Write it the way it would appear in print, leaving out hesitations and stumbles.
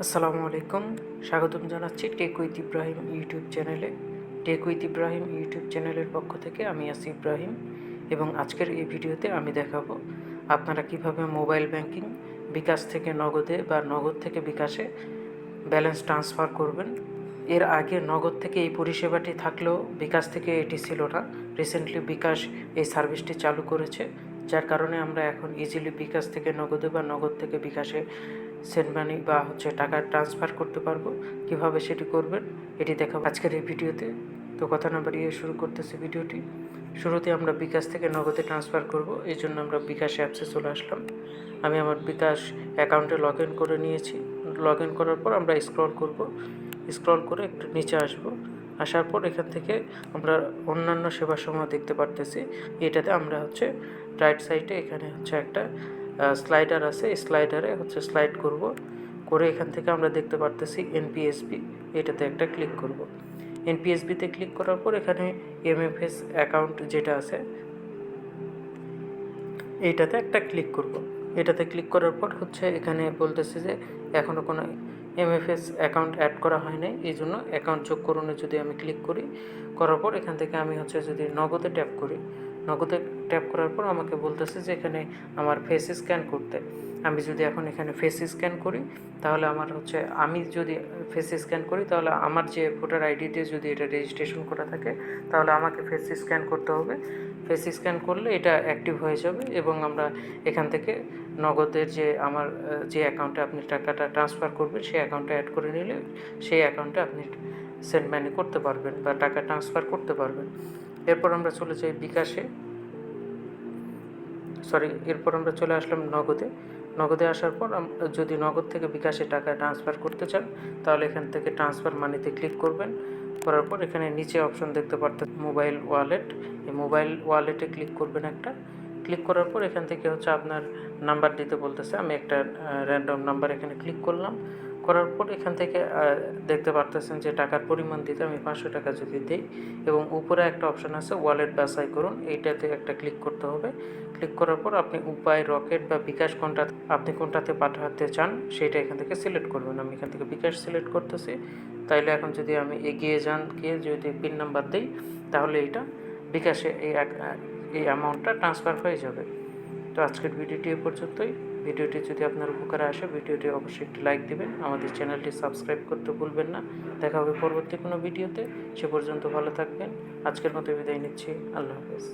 আসসালামু আলাইকুম। স্বাগতম জানাচ্ছি টেক উইথ ইব্রাহিম ইউটিউব চ্যানেলে। টেক উইথ ইব্রাহিম ইউটিউব চ্যানেলের পক্ষ থেকে আমি আছি ইব্রাহিম, এবং আজকের এই ভিডিওতে আমি দেখাবো আপনারা কিভাবে মোবাইল ব্যাংকিং বিকাশ থেকে নগদে বা নগদ থেকে বিকাশে ব্যালেন্স ট্রান্সফার করবেন। এর আগে নগদ থেকে এই পরিষেবাটি থাকলেও বিকাশ থেকে এটি ছিল না। রিসেন্টলি বিকাশ এই সার্ভিসটি চালু করেছে, যার কারণে আমরা এখন ইজিলি বিকাশ থেকে নগদে বা নগদ থেকে বিকাশে সেন্ড মানি বা টাকা ট্রান্সফার করতে পারবো। কিভাবে সেটি করবেন এটি দেখাবো আজকের এই ভিডিওতে। তো কথা না বাড়িয়ে শুরু করতেছি ভিডিওটি। শুরুতে আমরা বিকাশ থেকে নগদে ট্রান্সফার করব, এই জন্য আমরা বিকাশ অ্যাপসে চলে আসলাম। আমি আমার বিকাশ অ্যাকাউন্টে লগ ইন করে নিয়েছি। লগ ইন করার পর আমরা স্ক্রল করে একটু নিচে আসার পর এখান থেকে আমরা অন্যান্য সেবাসমূহ দেখতে পারতেছি। এটাতে আমরা রাইট সাইডে এখানে একটা স্লাইডার আছে, স্লাইডারে স্লাইড করে এখান থেকে আমরা দেখতে পারতেছি এনপিএসবি, এটাতে একটা ক্লিক করব। এনপিএসবিতে ক্লিক করার পর এখানে এমএফএস অ্যাকাউন্ট যেটা আছে এইটাতে একটা ক্লিক করব। এটাতে ক্লিক করার পর এখানে বলতেছে যে এখনও কোনো এমএফএস অ্যাকাউন্ট অ্যাড করা হয় নাই, এই জন্য অ্যাকাউন্ট যোগ করণে যদি আমি ক্লিক করার পর এখান থেকে আমি যদি নগদে ট্যাপ করার পর আমাকে বলতেছে যে এখানে আমার ফেস স্ক্যান করতে। আমি যদি এখন এখানে ফেস স্ক্যান করি তাহলে আমি যদি ফেস স্ক্যান করি তাহলে আমার যে ভোটার আইডিতে যদি এটা রেজিস্ট্রেশন করা থাকে তাহলে আমাকে ফেস স্ক্যান করতে হবে। ফেস স্ক্যান করলে এটা অ্যাক্টিভ হয়ে যাবে এবং আমরা এখান থেকে নগদের আমার যে অ্যাকাউন্টে আপনি টাকাটা ট্রান্সফার করবেন সেই অ্যাকাউন্টে অ্যাড করে নিলে সেই অ্যাকাউন্টে আপনি সেন্ড মানি করতে পারবেন বা টাকা ট্রান্সফার করতে পারবেন। এরপর আমরা চলে যাই এরপর আমরা চলে আসলাম নগদে আসার পর যদি নগদ থেকে বিকাশে টাকা ট্রান্সফার করতে চান তাহলে এখান থেকে ট্রান্সফার মানিতে ক্লিক করবেন। করার পর এখানে নিচে অপশন দেখতে পারতেন মোবাইল ওয়ালেট, এই মোবাইল ওয়ালেটে ক্লিক করবেন। ক্লিক করার পর এখান থেকে আপনার নাম্বার দিতে বলতেছে। আমি একটা র্যান্ডম নাম্বার এখানে ক্লিক করার পর এখান থেকে দেখতে পারতেছেন যে টাকার পরিমাণ দিতে আমি 500 টাকা যদি দিই, এবং উপরে একটা অপশান আছে ওয়ালেট বাছাই করুন, এইটাতে একটা ক্লিক করতে হবে। ক্লিক করার পর আপনি উপায়, রকেট বা বিকাশ কোনটাতে পাঠাতে চান সেটা এখান থেকে সিলেক্ট করবেন। আমি এখান থেকে বিকাশ সিলেক্ট করতেছি। তাইলে এখন যদি আমি গিয়ে যদি পিন নাম্বার দিই তাহলে এটা বিকাশে এই অ্যামাউন্টটা ট্রান্সফার হয়ে যাবে। তো আজকের ভিডিওটি এ পর্যন্তই। ভিডিওটি যদি আপনার উপকারে আসে ভিডিওটি অবশ্যই একটি লাইক দিবেন, আমাদের চ্যানেলটি সাবস্ক্রাইব করতে ভুলবেন না। দেখা হবে পরবর্তী কোনো ভিডিওতে। সে পর্যন্ত ভালো থাকবেন। আজকের মতো বিদায় নিচ্ছি। আল্লাহ হাফেজ।